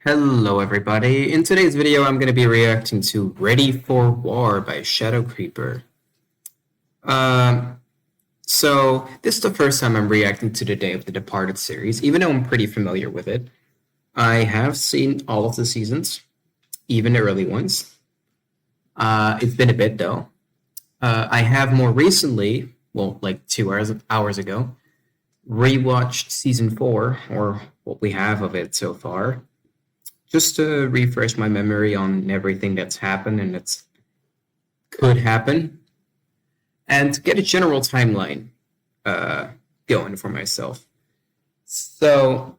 Hello everybody, in today's video I'm going to be reacting to Ready for War by Shadow Creeper. So this is the first time I'm reacting to the Day of the Departed series, even though I'm pretty familiar with it. I have seen all of the seasons, even the early ones. It's been a bit though. I have more recently, well like 2 hours ago, rewatched season 4, or what we have of it so far, just to refresh my memory on everything that's happened and that's could happen, and to get a general timeline going for myself. So,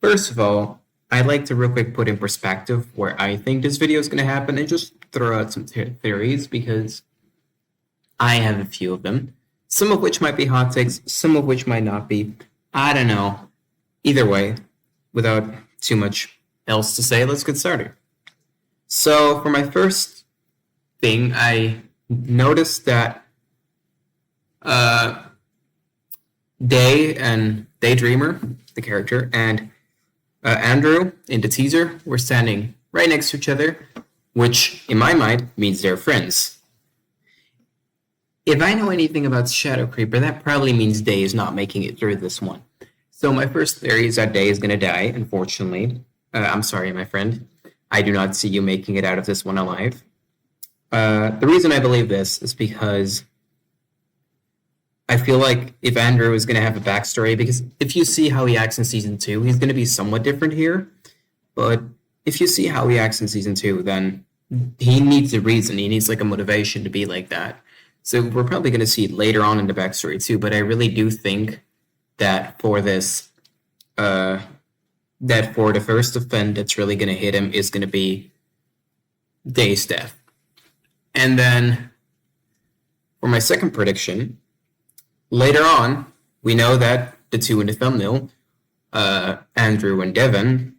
first of all, I'd like to real quick put in perspective where I think this video is going to happen and just throw out some theories, because I have a few of them. Some of which might be hot takes, some of which might not be. I don't know. Either way, without too much else to say, let's get started. So for my first thing, I noticed that Day and Daydreamer, the character, and Andrew in the teaser were standing right next to each other, which in my mind means they're friends. If I know anything about Shadow Creeper, that probably means Day is not making it through this one. So my first theory is that Day is going to die, unfortunately. I'm sorry, my friend. I do not see you making it out of this one alive. The reason I believe this is because I feel like if Andrew is going to have a backstory, because if you see how he acts in Season 2, he's going to be somewhat different here. But if you see how he acts in Season 2, then he needs a reason. He needs like a motivation to be like that. So we're probably going to see it later on in the backstory too, but I really do think that for this... that for the first event that's really going to hit him is going to be Day's death. And then for my second prediction, later on, we know that the two in the thumbnail, Andrew and Devon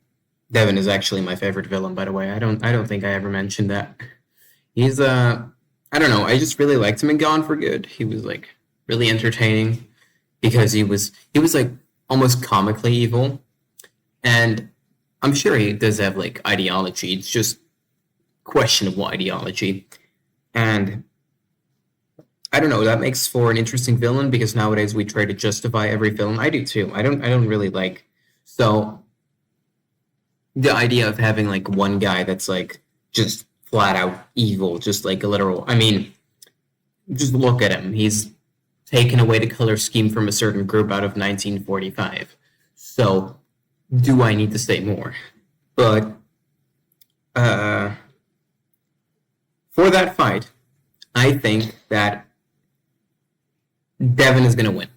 is actually my favorite villain, by the way. I don't think I ever mentioned that. He's I don't know, I just really liked him in Gone for Good. He was like really entertaining because he was like almost comically evil. And I'm sure he does have like ideology. It's just questionable ideology. And I don't know, that makes for an interesting villain, because nowadays we try to justify every villain. I do too. I don't really like, so the idea of having like one guy that's like just flat out evil, just like a literal, I mean, just look at him. He's taken away the color scheme from a certain group out of 1945. So do I need to say more? But for that fight, I think that Devon is going to win.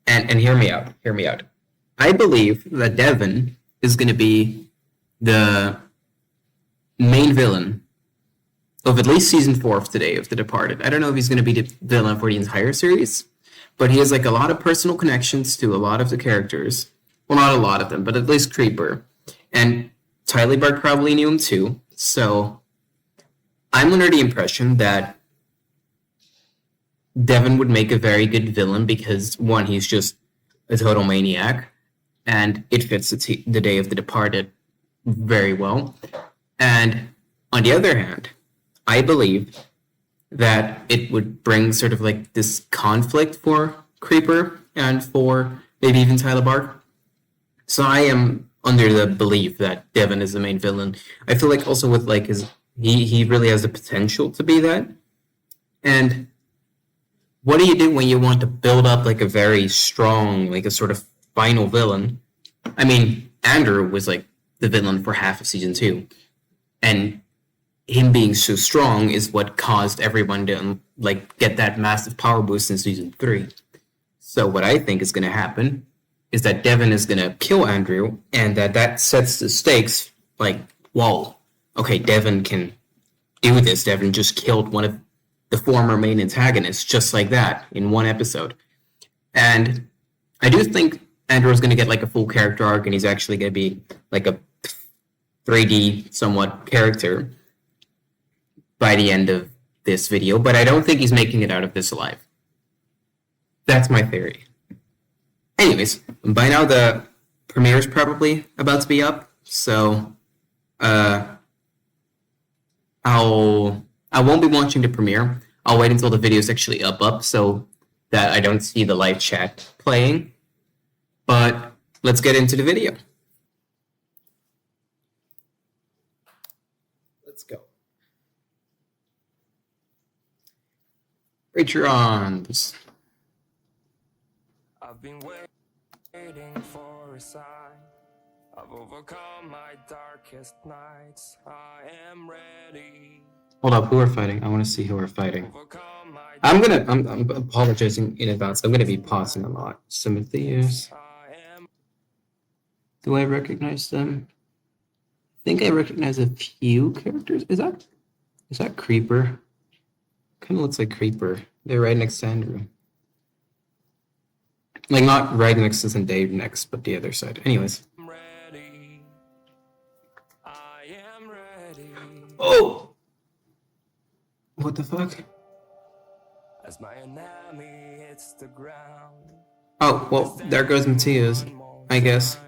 And hear me out. Hear me out. I believe that Devon is going to be the main villain of at least season 4 of Today of the Departed. I don't know if he's going to be the villain for the entire series, but he has like a lot of personal connections to a lot of the characters. Well, not a lot of them, but at least Creeper. And Tyler Bart probably knew him too. So I'm under the impression that Devon would make a very good villain because, one, he's just a total maniac, and it fits the Day of the Departed very well. And on the other hand, I believe that it would bring sort of like this conflict for Creeper and for maybe even Tyler Bart. So I am under the belief that Devon is the main villain. I feel like also with like he really has the potential to be that. And what do you do when you want to build up like a very strong, like a sort of final villain? I mean, Andrew was like the villain for half of season 2, and him being so strong is what caused everyone to like get that massive power boost in season 3. So what I think is going to happen is that Devon is going to kill Andrew, and that sets the stakes like, whoa, okay, Devon can do this. Devon just killed one of the former main antagonists just like that in one episode. And I do think Andrew is going to get like a full character arc, and he's actually going to be like a 3D somewhat character by the end of this video, but I don't think he's making it out of this alive. That's my theory. Anyways, by now the premiere is probably about to be up, So uh, I won't be watching the premiere. I'll wait until the video is actually up so that I don't see the live chat playing. But let's get into the video. Let's go. Patreons. I've been waiting for a sign. I've overcome my darkest nights. I am ready. Hold up, who are fighting? I want to see who are fighting. I'm apologizing in advance. I'm gonna be pausing a lot. Some of these. Do I recognize them? I think I recognize a few characters. Is that Creeper? Kind of looks like Creeper. They're right next to Andrew. Like not right next to Zendaya next, but the other side. Anyways. Oh! What the fuck? As my enemy hits the ground. Oh, well, there goes Matthias, I guess.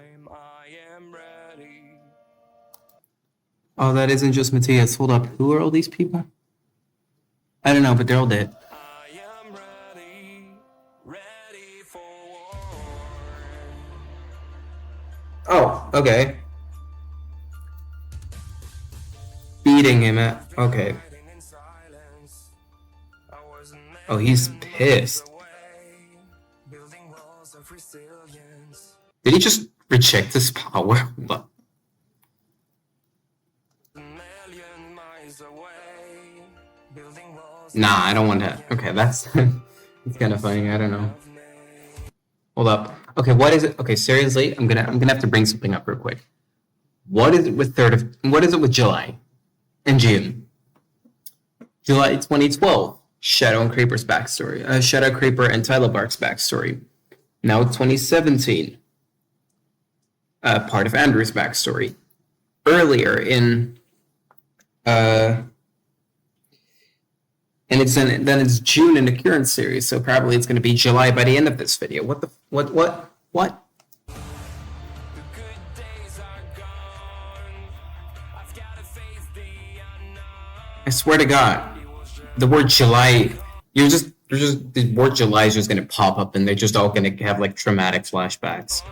Oh, that isn't just Matthias. Hold up. Who are all these people? I don't know, but they're all dead. Oh, okay. Beating him at... Okay. Oh, he's pissed. Did he just reject this power? What? Nah, I don't want that. Okay, that's it's kind of funny. I don't know. Hold up. Okay, what is it? Okay, seriously, I'm gonna have to bring something up real quick. What is it with what is it with July and June? July 2012, Shadow and Creeper's backstory. Shadow Creeper and Tyler Bark's backstory. Now 2017, part of Andrew's backstory. Earlier in and then it's June in the current series, so probably it's going to be July by the end of this video. What? I swear to God, the word July, the word July is just going to pop up, and they're just all going to have like traumatic flashbacks.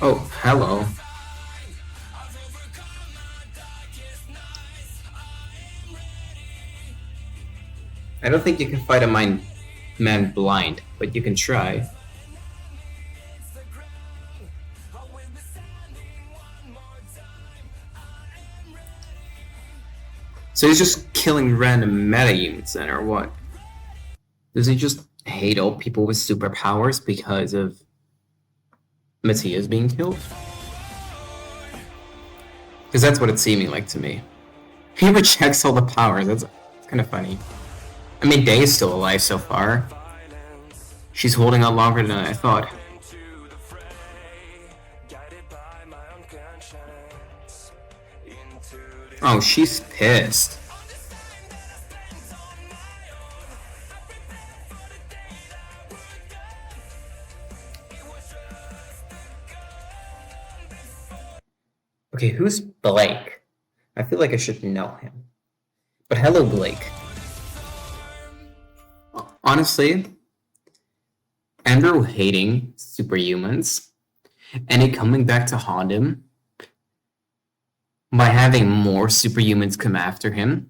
Oh, hello. I don't think you can fight a man blind, but you can try. So he's just killing random meta units then, or what? Does he just hate all people with superpowers because of Matthias being killed? Because that's what it's seeming like to me. He rejects all the powers. That's kind of funny. I mean, Day is still alive so far. She's holding out longer than I thought. Oh, she's pissed. Okay, who's Blake? I feel like I should know him. But hello, Blake. Honestly, Andrew hating superhumans and it coming back to haunt him by having more superhumans come after him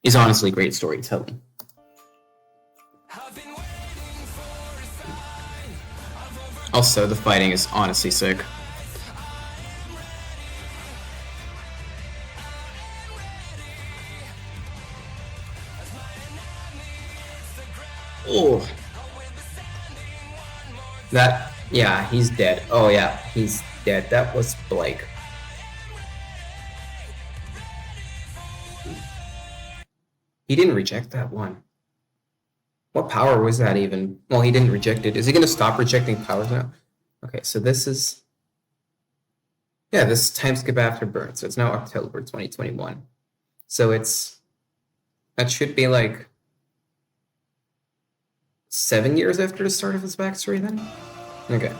is honestly great storytelling. Also, the fighting is honestly sick. Oh, that, yeah, he's dead. Oh yeah, he's dead. That was Blake. He didn't reject that one. What power was that even? Well, he didn't reject it. Is he gonna stop rejecting powers now? Okay, so this is, yeah, this is time skip after birth. So it's now October 2021. So that should be like 7 years after the start of his backstory then? Okay.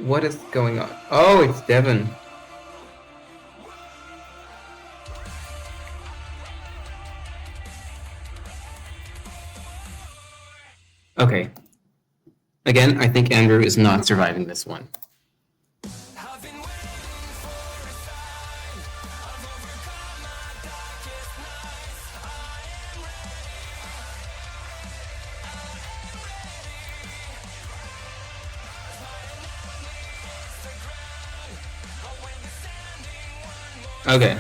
What is going on? Oh, it's Devon. Okay. Again, I think Andrew is not surviving this one. Okay.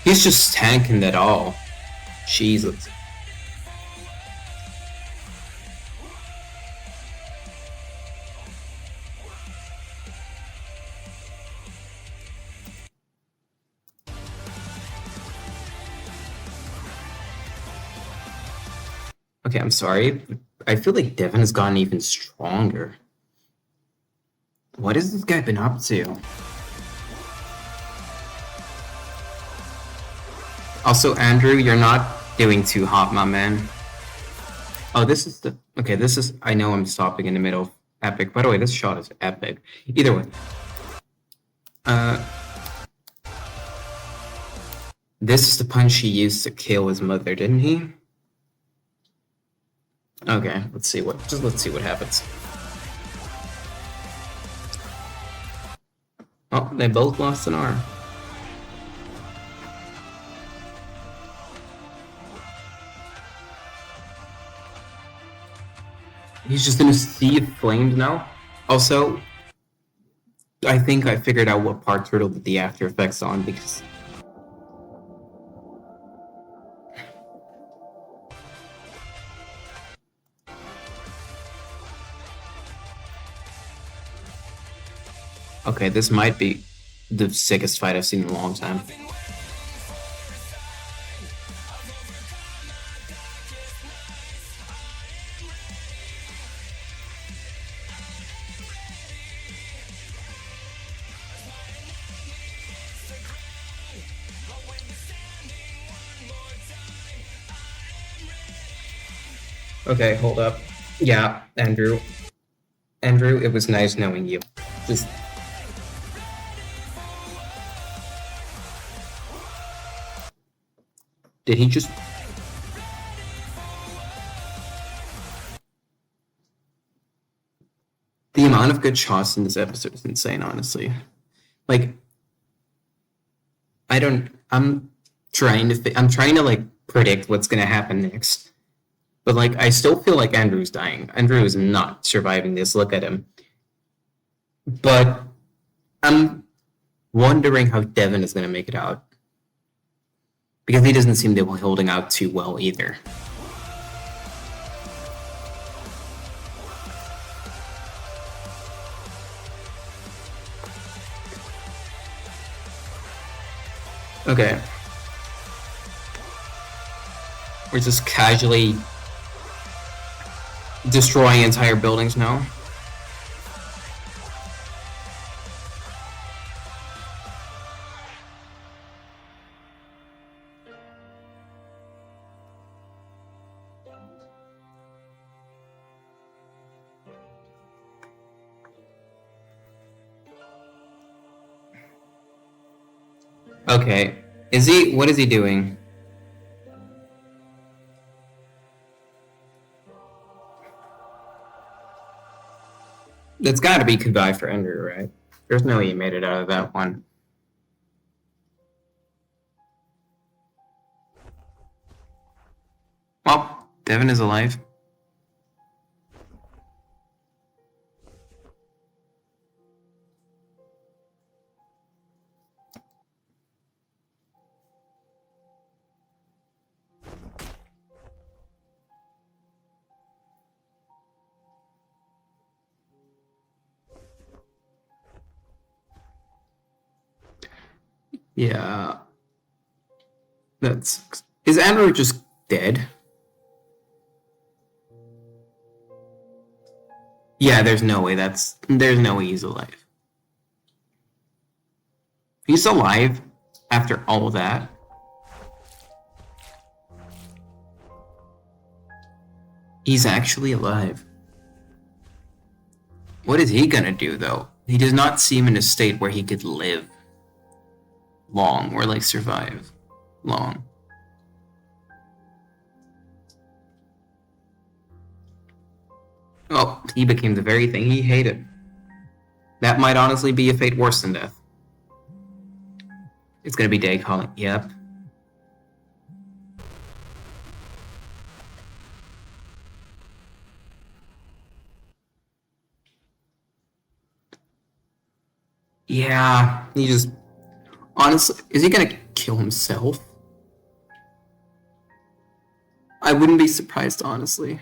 He's just tanking that all. Jesus. Okay, I'm sorry. I feel like Devon has gotten even stronger. What has this guy been up to? Also, Andrew, you're not doing too hot, my man. Oh, this is the... Okay, this is... I know I'm stopping in the middle of epic. By the way, this shot is epic. Either way. This is the punch he used to kill his mother, didn't he? Okay, let's see what happens. Oh, they both lost an arm. He's just in a sea of flames now. Also, I think I figured out what part Turtle did the after effects on because... Okay, this might be the sickest fight I've seen in a long time. Okay, hold up. Yeah, Andrew. Andrew, it was nice knowing you. Just... Did he just... The amount of good shots in this episode is insane, honestly. Like, I'm trying to like predict what's gonna happen next. But like, I still feel like Andrew's dying. Andrew is not surviving this. Look at him. But I'm wondering how Devon is gonna make it out. Because he doesn't seem to be holding out too well either. Okay. We're just casually destroying entire buildings now. Okay. What is he doing? That's gotta be goodbye for Andrew, right? There's no way he made it out of that one. Well, Devon is alive. Yeah. Is Andrew just dead? Yeah, there's no way he's alive. He's alive after all of that. He's actually alive. What is he gonna do though? He does not seem in a state where he could live long or like survive long. Oh, he became the very thing he hated. That might honestly be a fate worse than death. It's gonna be day calling. Yep. Yeah, he just honestly, is he gonna kill himself? I wouldn't be surprised, honestly.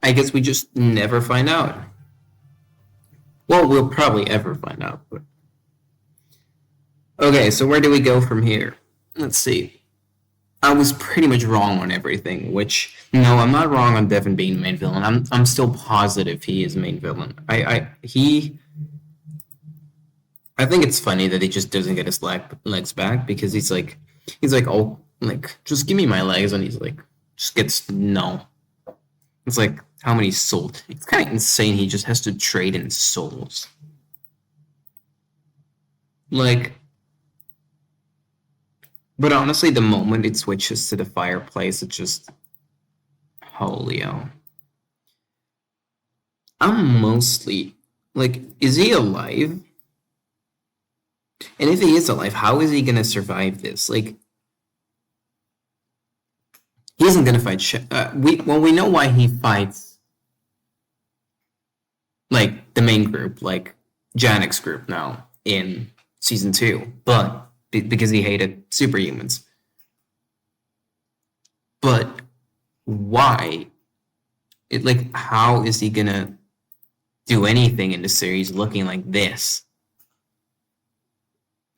I guess we just never find out. Well, we'll probably ever find out. But okay, so where do we go from here? Let's see. I was pretty much wrong on everything. Which no, I'm not wrong on Devon being the main villain. I'm still positive he is main villain. I think it's funny that he just doesn't get his legs back because he's like oh like just give me my legs and he's like just gets no. It's like how many souls? It's kind of insane. He just has to trade in souls. Like, but honestly, the moment it switches to the fireplace, it just holy hell. I'm mostly like, is he alive? And if he is alive, how is he gonna survive this? Like, he isn't gonna fight. We know why he fights like the main group, like Janek's group now in season 2, but because he hated superhumans. But why? Like, how is he gonna do anything in the series looking like this?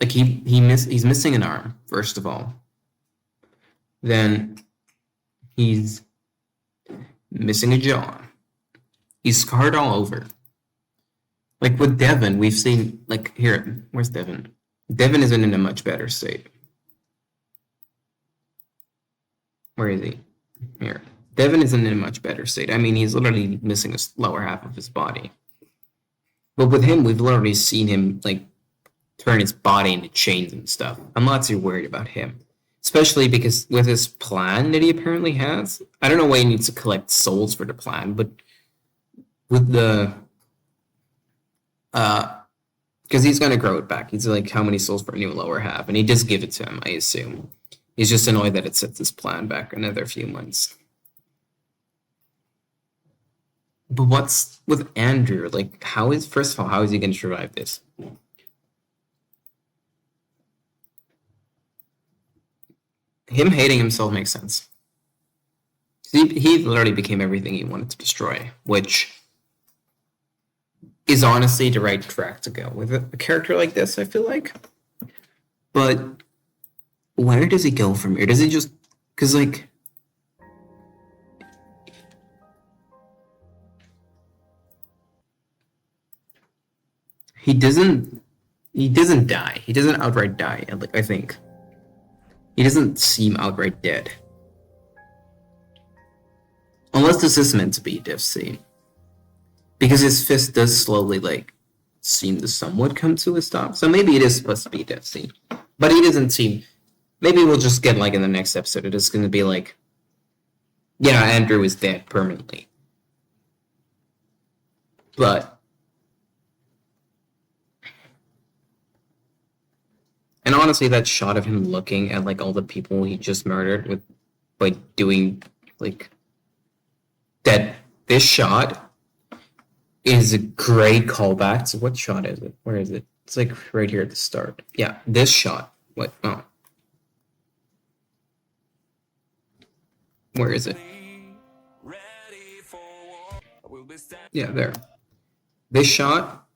Like he's missing an arm first of all. Then he's missing a jaw. He's scarred all over. Like with Devon, we've seen like here. Where's Devon? Devon isn't in a much better state. Where is he? Here. Devon isn't in a much better state. I mean, he's literally missing a lower half of his body. But with him, we've literally seen him like turn his body into chains and stuff. I'm not too worried about him. Especially because with his plan that he apparently has, I don't know why he needs to collect souls for the plan, but with the because he's gonna grow it back. He's like, how many souls for a new lower half? And he just give it to him, I assume. He's just annoyed that it sets his plan back another few months. But what's with Andrew? Like, first of all, how is he gonna survive this? Him hating himself makes sense. He literally became everything he wanted to destroy, which is honestly the right track to go with a character like this, I feel like. But where does he go from here? Does he just because like he doesn't die. He doesn't outright die, like I think. He doesn't seem outright dead. Unless this is meant to be death scene. Because his fist does slowly like seem to somewhat come to a stop. So maybe it is supposed to be death scene. But he doesn't seem maybe we'll just get like in the next episode, it is gonna be like yeah, Andrew is dead permanently. But and honestly, that shot of him looking at like all the people he just murdered with by doing like that this shot is a great callback to what shot is it? Where is it? It's like right here at the start. Yeah, this shot. What oh. Where is it? Yeah, there. This shot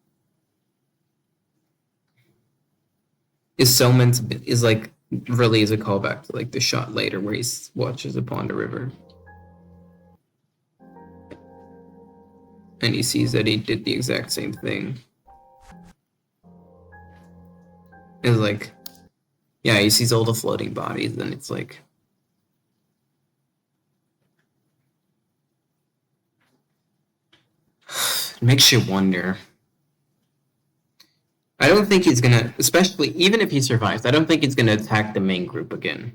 is so meant to be, is like really is a callback to like the shot later where he watches upon the river and he sees that he did the exact same thing. It's like, yeah, he sees all the floating bodies, and it's like, it makes you wonder. I don't think he's gonna, especially even if he survives, I don't think he's gonna attack the main group again.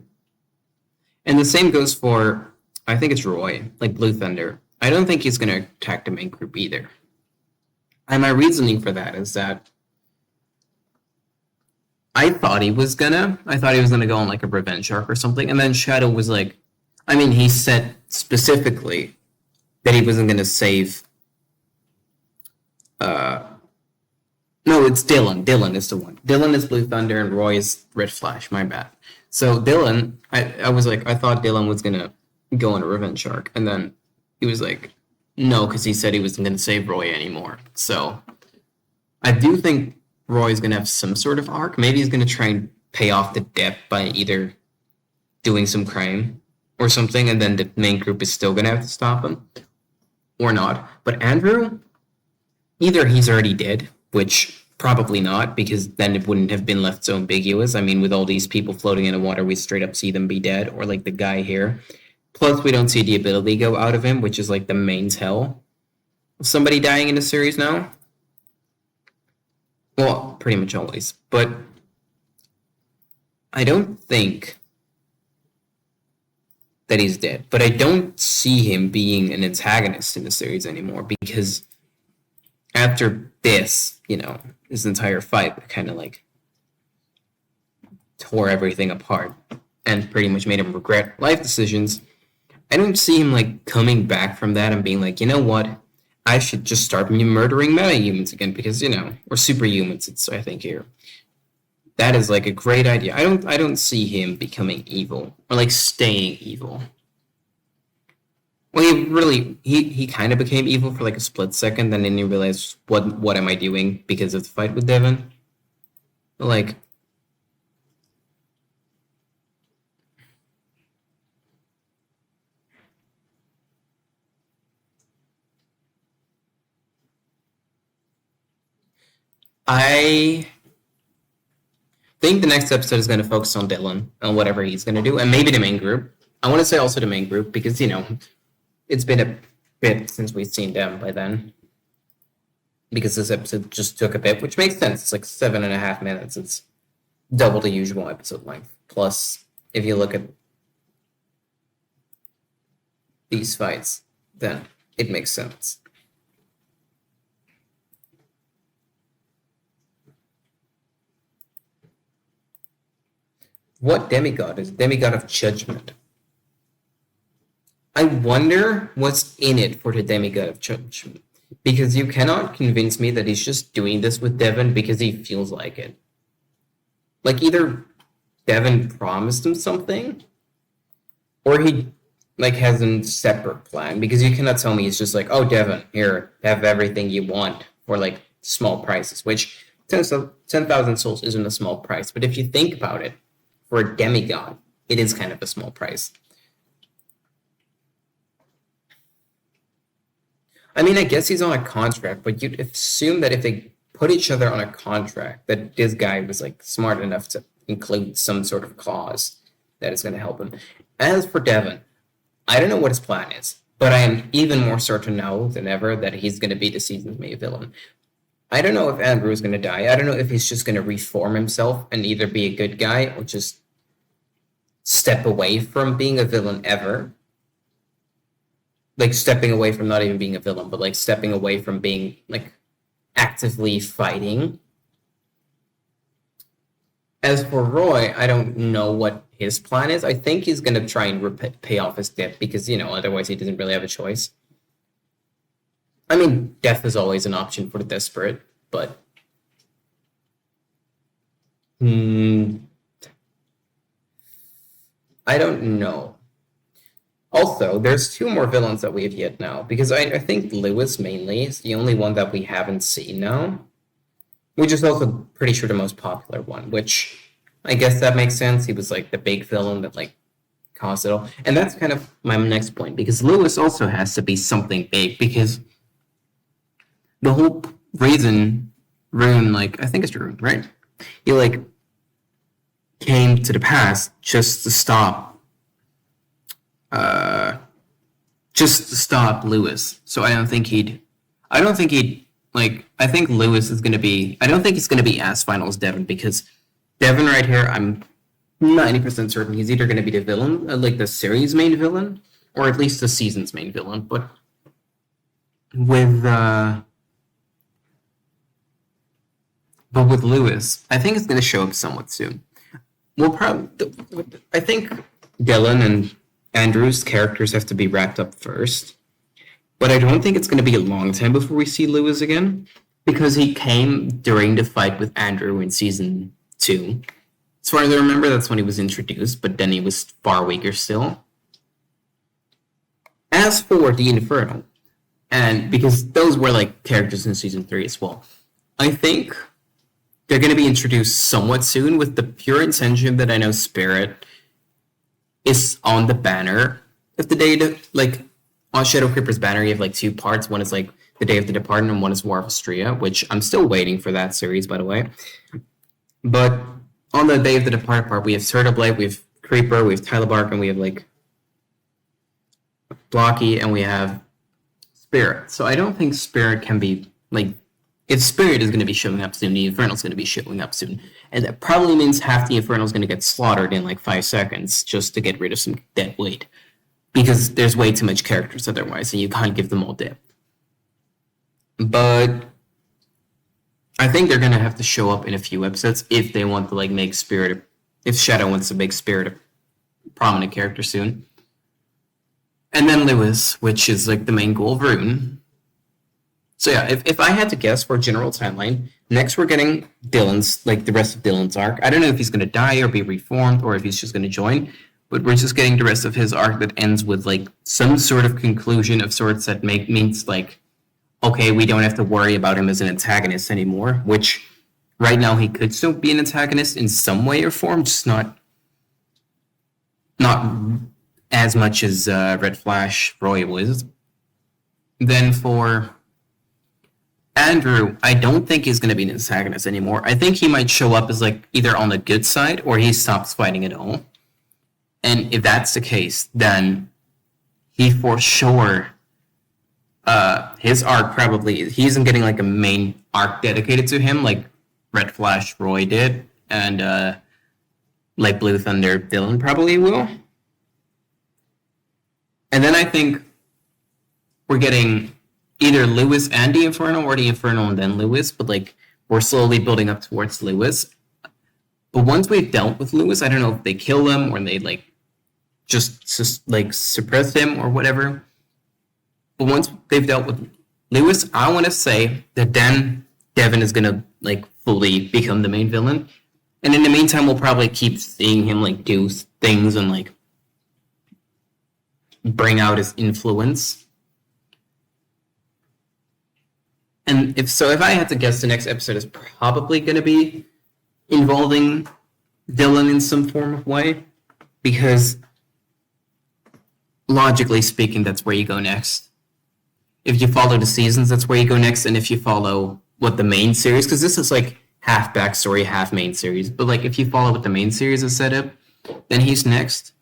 And the same goes for, I think it's Roy, like Blue Thunder. I don't think he's gonna attack the main group either. And my reasoning for that is that I thought he was gonna go on like a revenge arc or something, and then Shadow was like, I mean, he said specifically that he wasn't gonna save. No, it's Dylan. Dylan is the one. Dylan is Blue Thunder and Roy is Red Flash. My bad. So Dylan, I was like, I thought Dylan was gonna go on a revenge arc, and then he was like, no, because he said he wasn't gonna save Roy anymore. So I do think Roy's gonna have some sort of arc. Maybe he's gonna try and pay off the debt by either doing some crime or something, and then the main group is still gonna have to stop him, or not. But Andrew, either he's already dead, which probably not, because then it wouldn't have been left so ambiguous. I mean, with all these people floating in the water, we straight up see them be dead, or like the guy here. Plus, we don't see the ability go out of him, which is like the main tell of somebody dying in the series now. Well, pretty much always. But I don't think that he's dead. But I don't see him being an antagonist in the series anymore, because after this, you know, this entire fight kind of like tore everything apart and pretty much made him regret life decisions. I don't see him like coming back from that and being like, you know what, I should just start murdering meta-humans again, because, you know, we're superhumans, it's, I think, here. That is like a great idea. I don't see him becoming evil or like staying evil. Well, he kind of became evil for like a split second, and then he realized, what am I doing, because of the fight with Devon. Like, I think the next episode is going to focus on Dylan and whatever he's going to do, and maybe the main group. I want to say also the main group, because, you know, it's been a bit since we've seen them by then. Because this episode just took a bit, which makes sense. It's like 7.5 minutes. It's double the usual episode length. Plus, if you look at these fights, then it makes sense. What demigod is demigod of judgment? I wonder what's in it for the demigod of judgment, because you cannot convince me that he's just doing this with Devon because he feels like it. Like, either Devon promised him something, or he like has a separate plan, because you cannot tell me he's just like, oh, Devon, here, have everything you want for like small prices, which 10,000 souls isn't a small price, but if you think about it, for a demigod, it is kind of a small price. I mean, I guess he's on a contract, but you'd assume that if they put each other on a contract, that this guy was like smart enough to include some sort of clause that is going to help him. As for Devon, I don't know what his plan is, but I am even more certain now than ever that he's going to be the season's main villain. I don't know if Andrew is going to die. I don't know if he's just going to reform himself and either be a good guy or just step away from being a villain ever. Like, stepping away from not even being a villain, but like stepping away from being like actively fighting. As for Roy, I don't know what his plan is. I think he's going to try and pay off his debt, because, you know, otherwise he doesn't really have a choice. I mean, death is always an option for the desperate, but I don't know. Also, there's 2 more villains that we have yet now, because I think Lewis mainly is the only one that we haven't seen now, which is also pretty sure the most popular one, which I guess that makes sense. He was like the big villain that like caused it all. And that's kind of my next point, because Lewis also has to be something big, because the whole reason Rune, like, I think it's Rune, right? He like came to the past uh just to stop Lewis. So I don't think he'd like I think Lewis is gonna be I don't think he's gonna be as final as Devon, because Devon right here, I'm 90% certain he's either gonna be the villain, like the series main villain, or at least the season's main villain. With uh but with Lewis, I think it's gonna show up somewhat soon. We'll probably I think Dylan and Andrew's characters have to be wrapped up first. But I don't think it's going to be a long time before we see Lewis again, because he came during the fight with Andrew in season 2. As far as I remember, that's when he was introduced, but then he was far weaker still. As for the Inferno, and because those were like characters in season 3 as well, I think they're going to be introduced somewhat soon, with the pure intention that I know Spirit is on the banner of the day to, like, on Shadow Creeper's banner, you have like 2 parts. One is like the Day of the Departed, and one is War of Astria, which I'm still waiting for that series, by the way. But on the Day of the Departed part, we have Turtle Blade, we have Creeper, we have Tyler and we have like Blocky, and we have Spirit. So I don't think Spirit can be like, if Spirit is going to be showing up soon, the Infernal is going to be showing up soon, and that probably means half the Infernal is going to get slaughtered in like 5 seconds just to get rid of some dead weight, because there's way too much characters otherwise, and you can't give them all depth. But I think they're gonna have to show up in a few episodes if they want to like make Spirit, if Shadow wants to make Spirit a prominent character soon. And then Lewis, which is like the main goal of Rune. So yeah, if I had to guess for a general timeline, next we're getting Dylan's, like the rest of Dylan's arc. I don't know if he's gonna die or be reformed, or if he's just gonna join. But we're just getting the rest of his arc that ends with like some sort of conclusion of sorts that means like, okay, we don't have to worry about him as an antagonist anymore, which right now he could still be an antagonist in some way or form, just not as much as Red Flash Roy was. Then for Andrew, I don't think he's going to be an antagonist anymore. I think he might show up as like either on the good side, or he stops fighting at all. And if that's the case, then he for sure, his arc probably, he isn't getting like a main arc dedicated to him like Red Flash Roy did, and like Blue Thunder Dylan probably will. And then I think we're getting either Lewis and the Inferno, or the Inferno and then Lewis, but like we're slowly building up towards Lewis. But once we've dealt with Lewis, I don't know if they kill him or they like just like suppress him or whatever. But once they've dealt with Lewis, I want to say that then Devon is gonna like fully become the main villain, and in the meantime, we'll probably keep seeing him like do things and like bring out his influence. And if I had to guess, the next episode is probably gonna be involving Dylan in some form of way, because logically speaking, that's where you go next. If you follow the seasons, that's where you go next. And if you follow what the main series, because this is like half backstory, half main series, but like if you follow what the main series is set up, then he's next.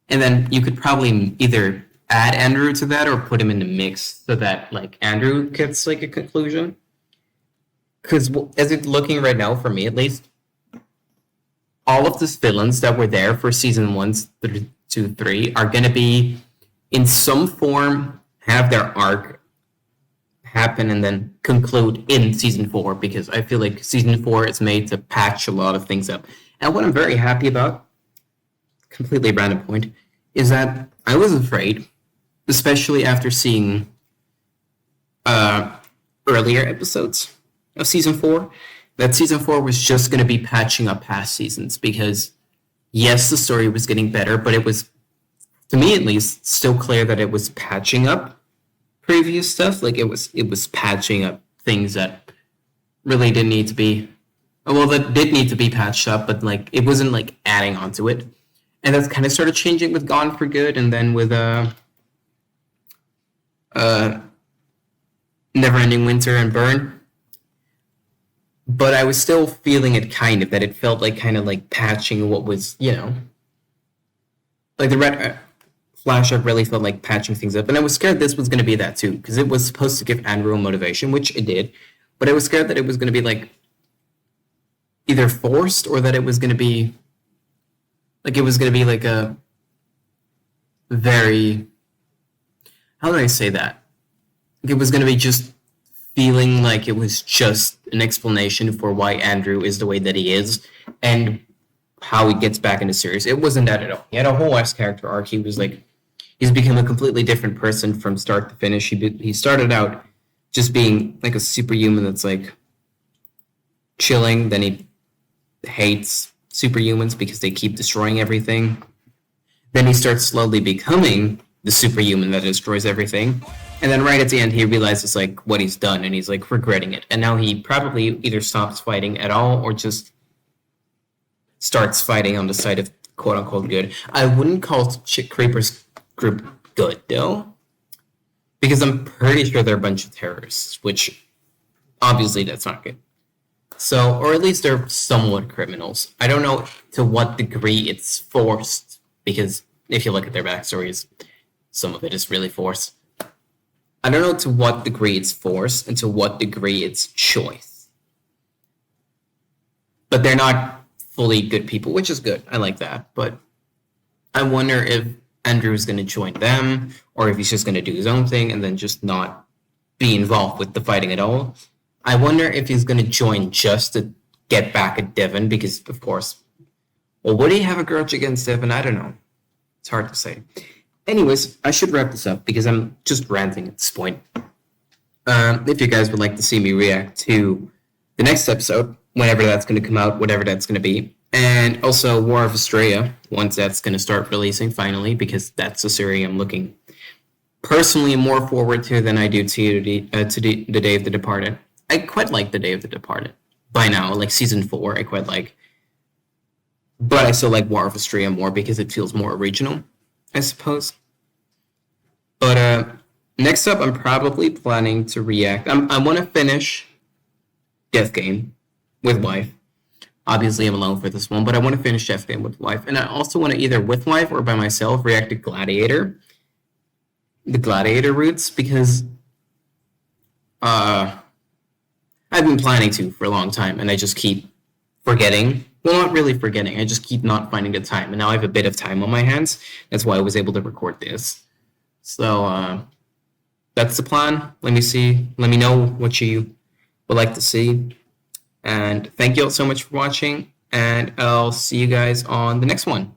And then you could probably either add Andrew to that or put him in the mix so that like Andrew gets like a conclusion. Because as it's looking right now, for me at least, all of the villains that were there for season 1 through 3 are going to be in some form, have their arc happen and then conclude in season 4, because I feel like season 4 is made to patch a lot of things up. And what I'm very happy about, completely random point, is that I was afraid, especially after seeing earlier episodes of season 4, that season 4 was just going to be patching up past seasons, because yes, the story was getting better, but it was, to me at least, still clear that it was patching up previous stuff. Like it was patching up things that really didn't need to be Well, that did need to be patched up, but like it wasn't like adding onto it, and that's kind of started changing with Gone for Good, and then with uh Neverending Winter and Burn. But I was still feeling it kind of, that it felt like kind of like patching what was, like the red Flash up really felt like patching things up, and I was scared this was going to be that too, because it was supposed to give Andrew motivation, which it did, but I was scared that it was going to be like either forced, or that it was going to be like a very, how do I say that? It was going to be just feeling like it was just an explanation for why Andrew is the way that he is, and how he gets back into series. It wasn't that at all. He had a whole ass character arc. He was like, he's become a completely different person from start to finish. He started out just being like a superhuman that's like chilling. Then he hates superhumans because they keep destroying everything. Then he starts slowly becoming the superhuman that destroys everything. And then right at the end, he realizes like what he's done, and he's like regretting it. And now he probably either stops fighting at all, or just starts fighting on the side of quote unquote good. I wouldn't call Creeper's group good though, because I'm pretty sure they're a bunch of terrorists, which obviously that's not good. So, or at least they're somewhat criminals. I don't know to what degree it's forced, because if you look at their backstories, some of it is really forced. I don't know to what degree it's forced and to what degree it's choice. But they're not fully good people, which is good. I like that. But I wonder if Andrew's going to join them, or if he's just going to do his own thing and then just not be involved with the fighting at all. I wonder if he's going to join just to get back at Devon, because, of course, well, would he have a grudge against Devon? I don't know. It's hard to say. Anyways, I should wrap this up because I'm just ranting at this point. If you guys would like to see me react to the next episode, whenever that's going to come out, whatever that's going to be, and also War of Australia, once that's going to start releasing finally, because that's a series I'm looking personally more forward to than I do to the Day of the Departed. I quite like the Day of the Departed by now, like season 4. I quite like, but I still like War of Australia more because it feels more original, I suppose. But next up, I'm probably planning to react. I want to finish Death Game with wife. Obviously, I'm alone for this one, but I want to finish Death Game with wife, and I also want to either with wife or by myself react to Gladiator, the Gladiator roots, because I've been planning to for a long time, and I just keep forgetting. Well, not really forgetting. I just keep not finding the time, and now I have a bit of time on my hands. That's why I was able to record this. So that's the plan. Let me see. Let me know what you would like to see. And thank you all so much for watching, and I'll see you guys on the next one.